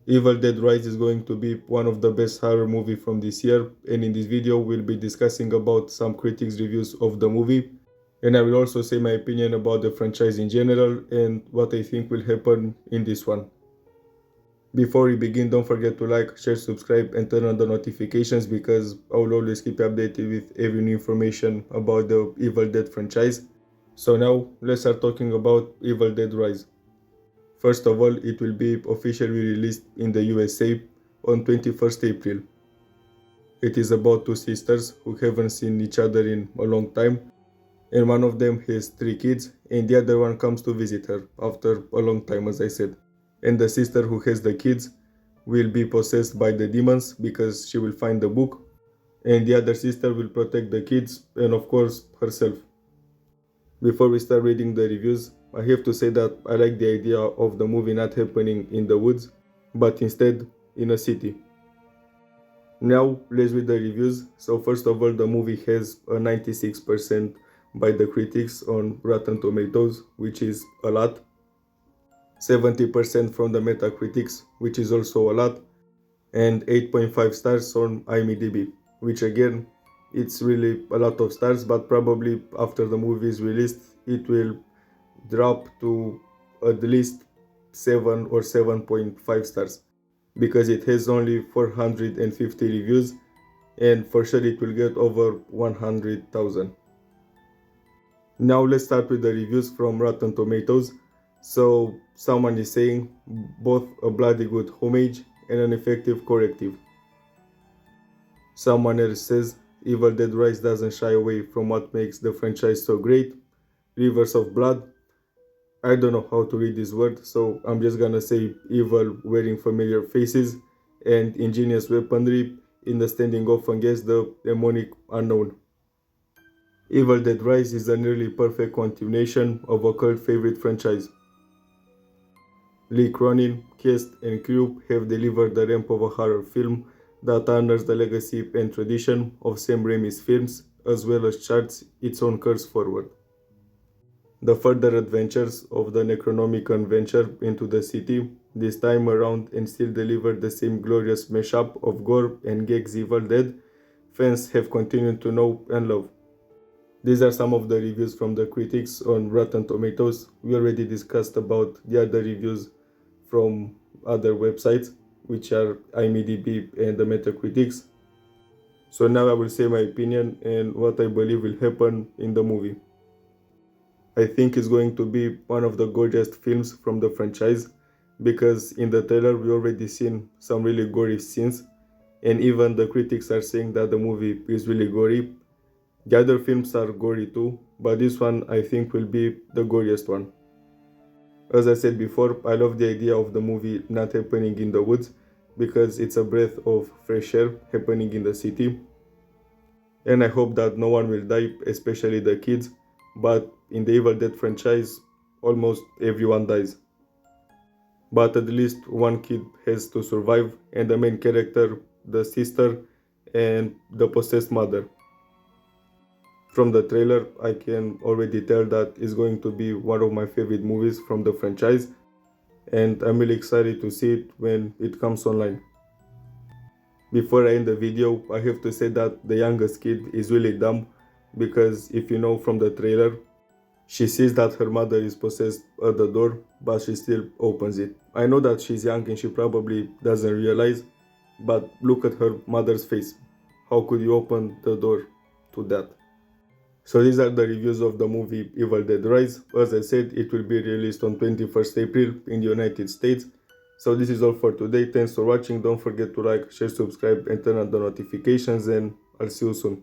Evil Dead Rise is going to be one of the best horror movie from this year, and in this video we'll be discussing about some critics reviews of the movie, and I will also say my opinion about the franchise in general and what I think will happen in this one. Before we begin, don't forget to like, share, subscribe and turn on the notifications because I will always keep you updated with every new information about the Evil Dead franchise. So now let's start talking about Evil Dead Rise. First of all, it will be officially released in the USA on 21st April. It is about two sisters who haven't seen each other in a long time, and one of them has 3 kids and the other one comes to visit her after a long time, as I said. And the sister who has the kids will be possessed by the demons because she will find the book, and the other sister will protect the kids and of course herself. Before we start reading the reviews, I have to say that I like the idea of the movie not happening in the woods, but instead in a city. Now let's read the reviews. So first of all, the movie has a 96% by the critics on Rotten Tomatoes, which is a lot. 70% from the Metacritics, which is also a lot, and 8.5 stars on IMDb, which again, it's really a lot of stars, but probably after the movie is released, it will drop to at least 7 or 7.5 stars, because it has only 450 reviews, and for sure it will get over 100,000. Now let's start with the reviews from Rotten Tomatoes. So someone is saying both a bloody good homage and an effective corrective. Someone else says Evil Dead Rise doesn't shy away from what makes the franchise so great. Rivers of blood. I don't know how to read this word, so I'm just gonna say evil wearing familiar faces and ingenious weaponry in the standing off against the demonic unknown. Evil Dead Rise is a nearly perfect continuation of a cult favorite franchise. Lee Cronin, cast and crew have delivered the ramp of a horror film that honors the legacy and tradition of Sam Raimi's films, as well as charts its own course forward. The further adventures of the Necronomicon venture into the city, this time around, and still deliver the same glorious mashup of gore and gags Evil Dead fans have continued to know and love. These are some of the reviews from the critics on Rotten Tomatoes. We already discussed about the other reviews from other websites, which are IMDb and the Metacritics. So now I will say my opinion and what I believe will happen in the movie. I think it's going to be one of the gorgeous films from the franchise, because in the trailer we already seen some really gory scenes, and even the critics are saying that the movie is really gory. The other films are gory too, but this one I think will be the goriest one. As I said before, I love the idea of the movie not happening in the woods, because it's a breath of fresh air happening in the city. And I hope that no one will die, especially the kids, but in the Evil Dead franchise, almost everyone dies. But at least one kid has to survive, and the main character, the sister, and the possessed mother. From the trailer, I can already tell that it's going to be one of my favorite movies from the franchise, and I'm really excited to see it when it comes online. Before I end the video, I have to say that the youngest kid is really dumb, because if you know from the trailer, she sees that her mother is possessed at the door, but she still opens it. I know that she's young and she probably doesn't realize, but look at her mother's face. How could you open the door to that? So these are the reviews of the movie Evil Dead Rise. As I said, it will be released on 21st April in the United States. So this is all for today. Thanks for watching. Don't forget to like, share, subscribe and turn on the notifications, and I'll see you soon.